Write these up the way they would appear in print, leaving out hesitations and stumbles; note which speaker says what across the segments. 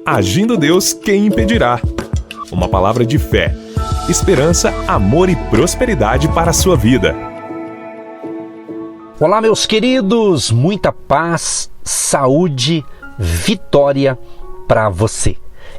Speaker 1: Agindo Deus, quem impedirá? Uma palavra de fé, esperança, amor e prosperidade para a sua vida.
Speaker 2: Olá, meus queridos, muita paz, saúde, vitória para você.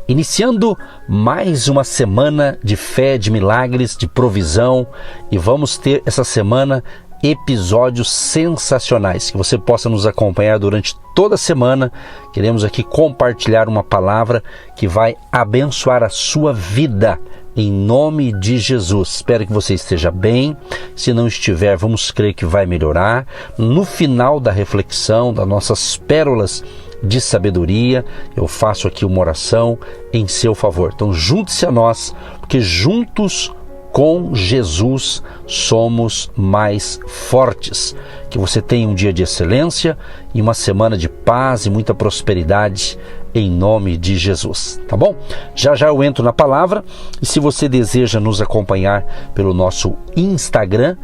Speaker 2: Iniciando mais uma semana de fé, de milagres, de provisão, e vamos ter essa semana episódios sensacionais, que você possa nos acompanhar durante toda a semana. Queremos aqui compartilhar uma palavra que vai abençoar a sua vida, em nome de Jesus. Espero que você esteja bem. Se não estiver, vamos crer que vai melhorar. No final da reflexão, das nossas pérolas de sabedoria, eu faço aqui uma oração em seu favor. Então junte-se a nós, porque juntos com Jesus somos mais fortes. Que você tenha um dia de excelência e uma semana de paz e muita prosperidade em nome de Jesus, tá bom? Já eu entro na palavra, e se você deseja nos acompanhar pelo nosso Instagram,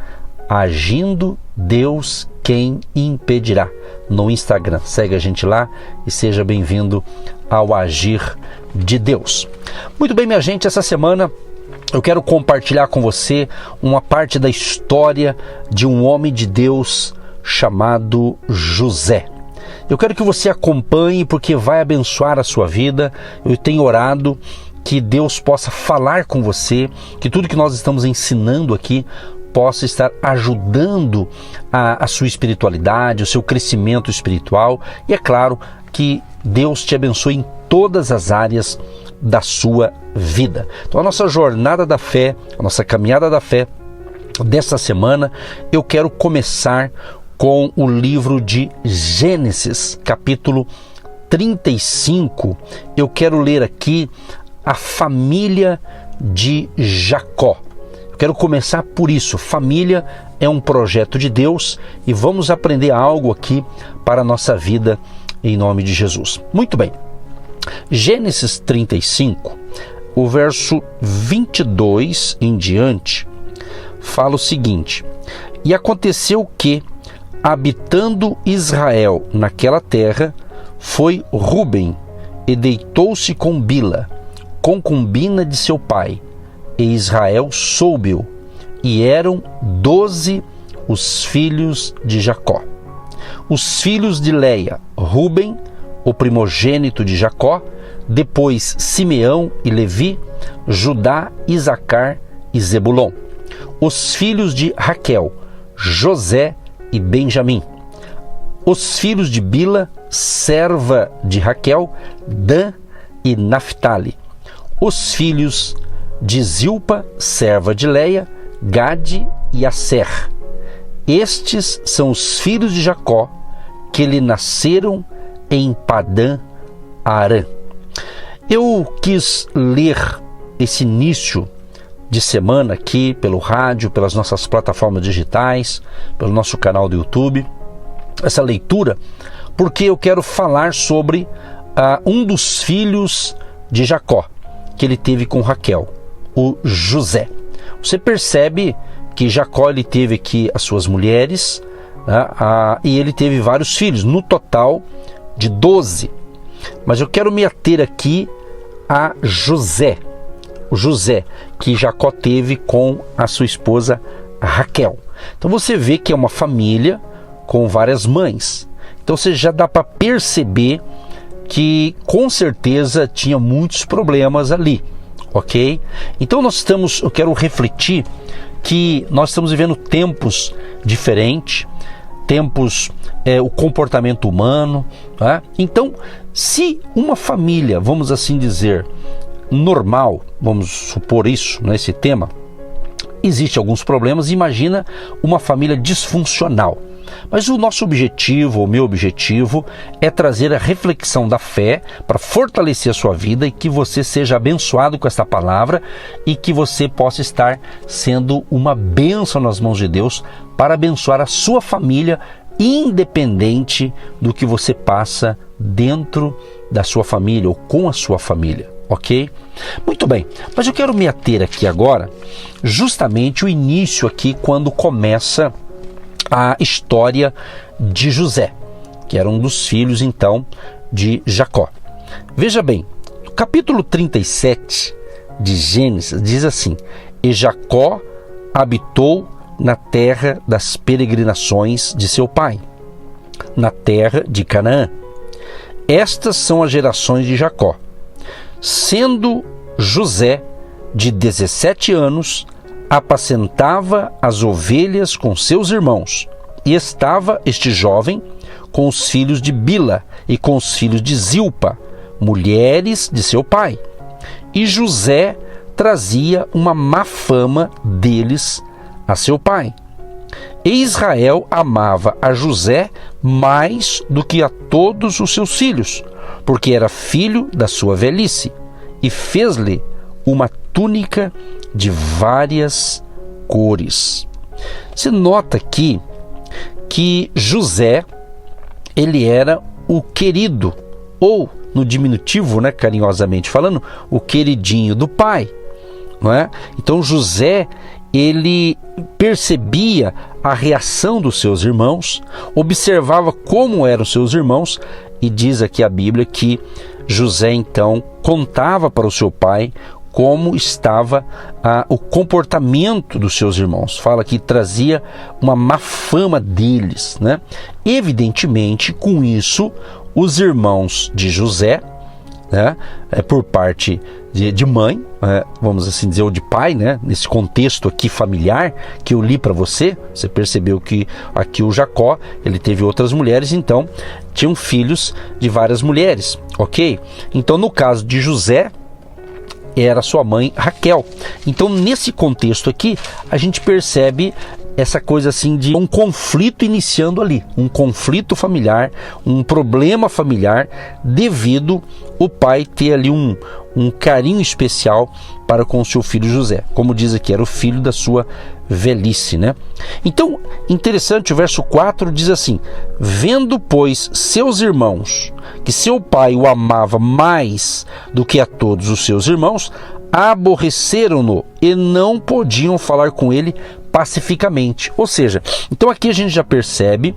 Speaker 2: Agindo Deus, quem impedirá? No Instagram, segue a gente lá e seja bem-vindo ao Agir de Deus. Muito bem, minha gente, essa semana eu quero compartilhar com você uma parte da história de um homem de Deus chamado José. Eu quero que você acompanhe, porque vai abençoar a sua vida. Eu tenho orado que Deus possa falar com você, que tudo que nós estamos ensinando aqui possa estar ajudando a sua espiritualidade, o seu crescimento espiritual. E é claro que Deus te abençoe em todas as áreas da sua vida. Então a nossa jornada da fé, a nossa caminhada da fé dessa semana, eu quero começar com o livro de Gênesis, capítulo 35. Eu quero ler aqui a família de Jacó. Eu quero começar por isso. Família é um projeto de Deus e vamos aprender algo aqui para a nossa vida em nome de Jesus. Muito bem. Gênesis 35, o verso 22 em diante, fala o seguinte: E aconteceu que, habitando Israel naquela terra, foi Rúben e deitou-se com Bila, concubina de seu pai, e Israel soube-o, e eram 12 os filhos de Jacó. Os filhos de Leia: Rúben, o primogênito de Jacó, depois Simeão e Levi, Judá, Isacar e Zebulon. Os filhos de Raquel: José e Benjamim. Os filhos de Bila, serva de Raquel: Dan e Naphtali. Os filhos de Zilpa, serva de Leia: Gade e Asser. Estes são os filhos de Jacó, que lhe nasceram em Padã Arã. Eu quis ler esse início de semana aqui pelo rádio, pelas nossas plataformas digitais, pelo nosso canal do YouTube, essa leitura, porque eu quero falar sobre um dos filhos de Jacó, que ele teve com Raquel, o José. Você percebe que Jacó ele teve aqui as suas mulheres, e ele teve vários filhos, no total de 12. Mas eu quero me ater aqui a José, o José que Jacó teve com a sua esposa Raquel. Então você vê que é uma família com várias mães. Então você já dá para perceber que com certeza tinha muitos problemas ali, ok? Então eu quero refletir que nós estamos vivendo tempos diferentes, tempos, o comportamento humano, tá? Então, se uma família, vamos assim dizer, normal, vamos supor isso, nesse tema, existe alguns problemas, imagina uma família disfuncional. Mas o nosso objetivo, o meu objetivo, é trazer a reflexão da fé para fortalecer a sua vida e que você seja abençoado com esta palavra e que você possa estar sendo uma bênção nas mãos de Deus para abençoar a sua família, independente do que você passa dentro da sua família ou com a sua família, ok? Muito bem, mas eu quero me ater aqui agora justamente o início aqui, quando começa a história de José, que era um dos filhos então de Jacó. Veja bem, capítulo 37 de Gênesis diz assim: e Jacó habitou na terra das peregrinações de seu pai, na terra de Canaã. Estas são as gerações de Jacó. Sendo José de 17 anos, apacentava as ovelhas com seus irmãos, e estava este jovem com os filhos de Bila e com os filhos de Zilpa, mulheres de seu pai. E José trazia uma má fama deles a seu pai. E Israel amava a José mais do que a todos os seus filhos, porque era filho da sua velhice, e fez-lhe uma túnica de várias cores. Se nota aqui que José, ele era o querido, ou no diminutivo, né, carinhosamente falando, o queridinho do pai, não é? Então José, ele percebia a reação dos seus irmãos, observava como eram seus irmãos, e diz aqui a Bíblia que José então contava para o seu pai como estava o comportamento dos seus irmãos. Fala que trazia uma má fama deles, né? Evidentemente, com isso, os irmãos de José, né, por parte de mãe, vamos assim dizer, ou de pai, né, nesse contexto aqui familiar que eu li para você, você percebeu que aqui o Jacó, ele teve outras mulheres, então tinham filhos de várias mulheres, ok? Então no caso de José, era sua mãe Raquel. Então nesse contexto aqui, a gente percebe essa coisa assim de um conflito iniciando ali, um conflito familiar, um problema familiar, devido o pai ter ali um carinho especial para com o seu filho José, como diz aqui, era o filho da sua velhice, né? Então, interessante, o verso 4 diz assim: vendo, pois, seus irmãos que seu pai o amava mais do que a todos os seus irmãos, aborreceram-no e não podiam falar com ele pacificamente. Ou seja, então aqui a gente já percebe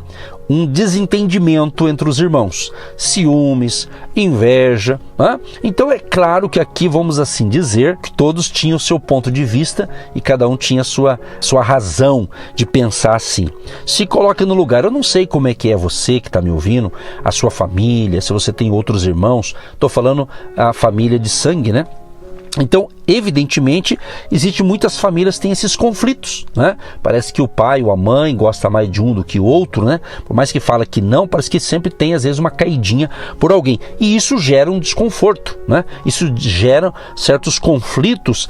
Speaker 2: um desentendimento entre os irmãos, ciúmes, inveja, né? Então é claro que aqui vamos assim dizer que todos tinham o seu ponto de vista e cada um tinha a sua razão de pensar assim. Se coloque no lugar, eu não sei como é que é você que está me ouvindo, a sua família, se você tem outros irmãos, estou falando a família de sangue, né? Então, evidentemente, existem muitas famílias que têm esses conflitos, né? Parece que o pai ou a mãe gosta mais de um do que o outro, né? Por mais que fala que não, parece que sempre tem, às vezes, uma caidinha por alguém. E isso gera um desconforto, né? Isso gera certos conflitos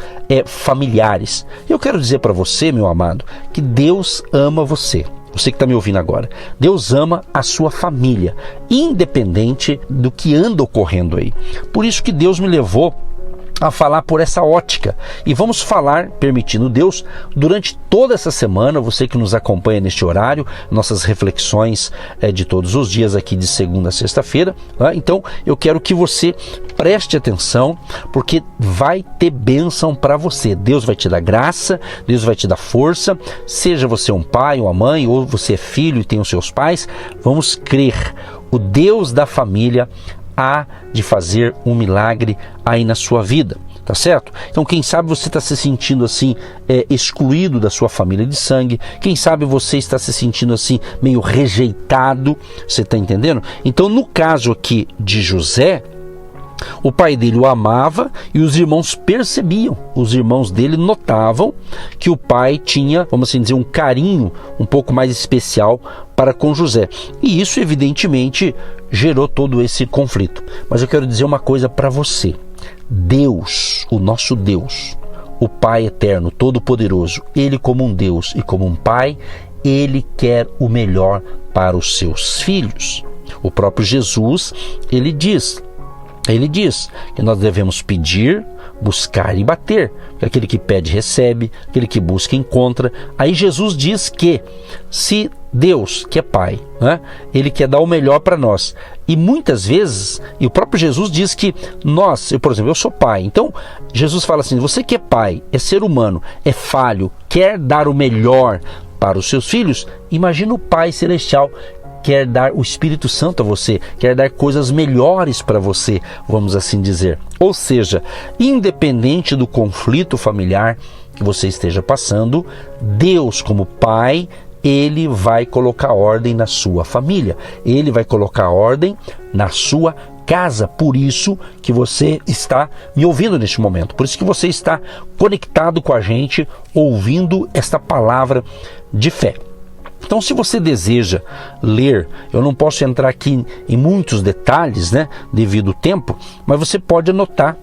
Speaker 2: familiares. Eu quero dizer para você, meu amado, que Deus ama você. Você que está me ouvindo agora, Deus ama a sua família, independente do que anda ocorrendo aí. Por isso que Deus me levou a falar por essa ótica, e vamos falar, permitindo Deus, durante toda essa semana, você que nos acompanha neste horário, nossas reflexões de todos os dias aqui de segunda a sexta-feira, tá? Então eu quero que você preste atenção, porque vai ter bênção para você. Deus vai te dar graça, Deus vai te dar força, seja você um pai, uma mãe, ou você é filho e tem os seus pais, vamos crer, o Deus da família há de fazer um milagre aí na sua vida, tá certo? Então quem sabe você está se sentindo assim excluído da sua família de sangue, quem sabe você está se sentindo assim meio rejeitado, você está entendendo? Então no caso aqui de José, o pai dele o amava e os irmãos percebiam, os irmãos dele notavam que o pai tinha, vamos assim dizer, um carinho um pouco mais especial para com José. E isso evidentemente gerou todo esse conflito. Mas eu quero dizer uma coisa para você. Deus, o nosso Deus, o Pai eterno, todo-poderoso, Ele como um Deus e como um Pai, Ele quer o melhor para os seus filhos. O próprio Jesus, Ele diz que nós devemos pedir, buscar e bater. Aquele que pede, recebe. Aquele que busca, encontra. Aí Jesus diz que se Deus, que é Pai, né, Ele quer dar o melhor para nós. E muitas vezes, e o próprio Jesus diz que por exemplo, eu sou pai. Então, Jesus fala assim, você que é pai, é ser humano, é falho, quer dar o melhor para os seus filhos, imagina o Pai Celestial quer dar o Espírito Santo a você, quer dar coisas melhores para você, vamos assim dizer. Ou seja, independente do conflito familiar que você esteja passando, Deus, como Pai, Ele vai colocar ordem na sua família, Ele vai colocar ordem na sua casa. Por isso que você está me ouvindo neste momento, por isso que você está conectado com a gente, ouvindo esta palavra de fé. Então, se você deseja ler, eu não posso entrar aqui em muitos detalhes, devido ao tempo, mas você pode anotar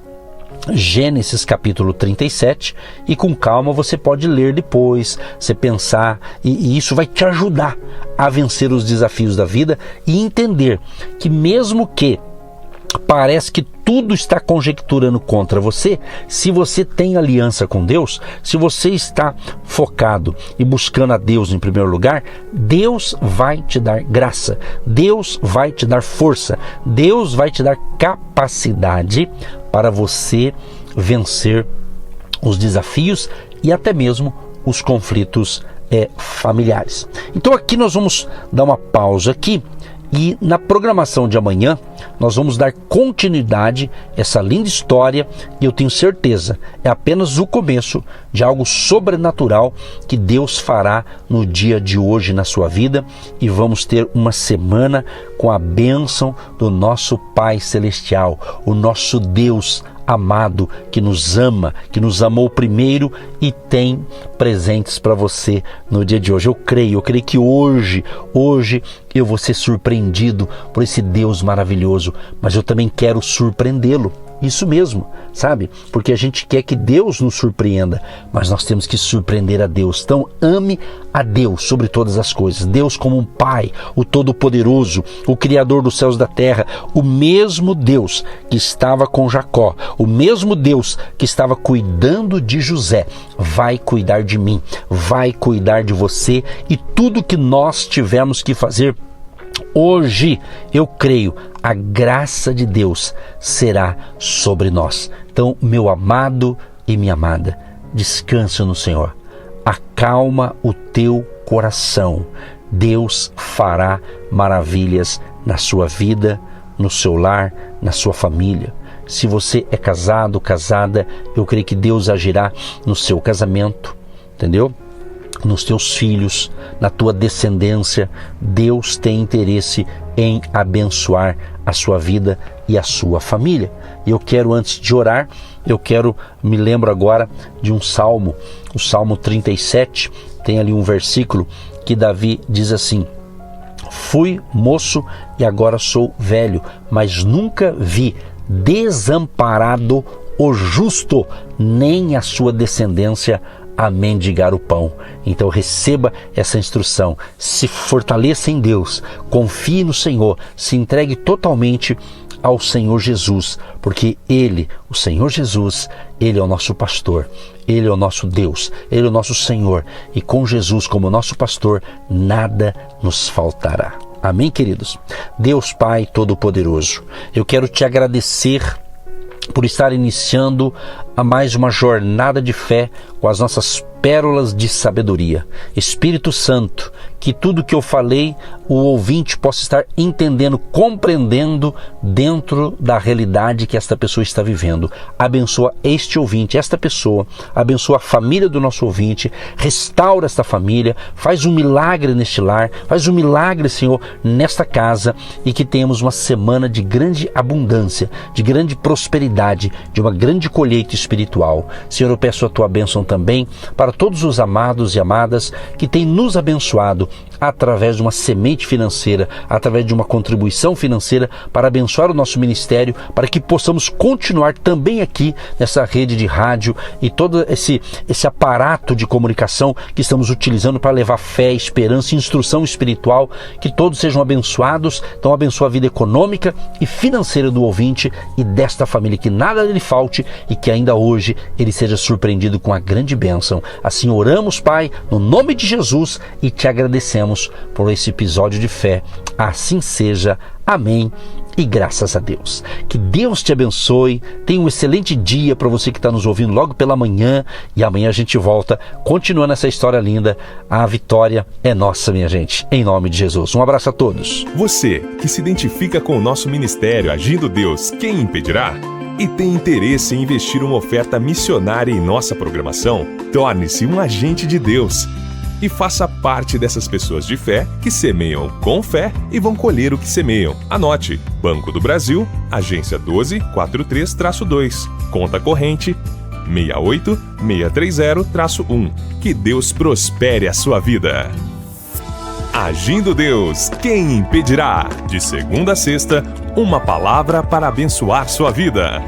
Speaker 2: Gênesis capítulo 37 e com calma você pode ler depois, você pensar, e isso vai te ajudar a vencer os desafios da vida e entender que mesmo que parece que tudo está conjecturando contra você, se você tem aliança com Deus, se você está focado e buscando a Deus em primeiro lugar, Deus vai te dar graça, Deus vai te dar força, Deus vai te dar capacidade para você vencer os desafios e até mesmo os conflitos familiares. Então aqui nós vamos dar uma pausa aqui. E na programação de amanhã, nós vamos dar continuidade a essa linda história e eu tenho certeza, é apenas o começo de algo sobrenatural que Deus fará no dia de hoje na sua vida, e vamos ter uma semana com a bênção do nosso Pai Celestial, o nosso Deus amado, que nos ama, que nos amou primeiro e tem presentes para você no dia de hoje. Eu creio que hoje eu vou ser surpreendido por esse Deus maravilhoso, mas eu também quero surpreendê-lo. Isso mesmo, sabe? Porque a gente quer que Deus nos surpreenda, mas nós temos que surpreender a Deus. Então ame a Deus sobre todas as coisas. Deus como um Pai, o Todo-Poderoso, o Criador dos céus e da terra, o mesmo Deus que estava com Jacó, o mesmo Deus que estava cuidando de José, vai cuidar de mim, vai cuidar de você, e tudo que nós tivermos que fazer hoje, eu creio, a graça de Deus será sobre nós. Então, meu amado e minha amada, descansa no Senhor. Acalma o teu coração. Deus fará maravilhas na sua vida, no seu lar, na sua família. Se você é casado, casada, eu creio que Deus agirá no seu casamento, entendeu? Nos teus filhos, na tua descendência. Deus tem interesse em abençoar a sua vida e a sua família. E eu quero, antes de orar, me lembro agora de um salmo, o Salmo 37, tem ali um versículo que Davi diz assim: fui moço e agora sou velho, mas nunca vi desamparado o justo, nem a sua descendência a mendigar o pão. Então receba essa instrução, se fortaleça em Deus, confie no Senhor, se entregue totalmente ao Senhor Jesus, porque Ele, o Senhor Jesus, Ele é o nosso pastor, Ele é o nosso Deus, Ele é o nosso Senhor, e com Jesus como nosso pastor, nada nos faltará. Amém, queridos? Deus Pai Todo-Poderoso, eu quero te agradecer por estar iniciando a mais uma jornada de fé com as nossas pérolas de sabedoria. Espírito Santo, que tudo que eu falei, o ouvinte possa estar entendendo, compreendendo dentro da realidade que esta pessoa está vivendo. Abençoa este ouvinte, esta pessoa, abençoa a família do nosso ouvinte, restaura esta família, faz um milagre neste lar, faz um milagre, Senhor, nesta casa, e que tenhamos uma semana de grande abundância, de grande prosperidade, de uma grande colheita espiritual. Senhor, eu peço a tua bênção também para todos os amados e amadas que têm nos abençoado através de uma semente financeira, através de uma contribuição financeira para abençoar o nosso ministério, para que possamos continuar também aqui nessa rede de rádio e todo esse aparato de comunicação que estamos utilizando para levar fé, esperança e instrução espiritual, que todos sejam abençoados. Então abençoa a vida econômica e financeira do ouvinte e desta família, que nada lhe falte e que ainda hoje ele seja surpreendido com a grande bênção. Assim oramos, Pai, no nome de Jesus, e te agradecemos por esse episódio de fé. Assim seja. Amém E graças a Deus. Que Deus te abençoe. Tenha um excelente dia para você que está nos ouvindo logo pela manhã. E amanhã a gente volta, continuando essa história linda. A vitória é nossa, minha gente. Em nome de Jesus. Um abraço a todos.
Speaker 1: Você que se identifica com o nosso ministério Agindo Deus, quem impedirá? E tem interesse em investir uma oferta missionária em nossa programação? Torne-se um agente de Deus e faça parte dessas pessoas de fé que semeiam com fé e vão colher o que semeiam. Anote: Banco do Brasil, agência 1243-2, conta corrente 68630-1. Que Deus prospere a sua vida. Agindo Deus, quem impedirá? De segunda a sexta, uma palavra para abençoar sua vida.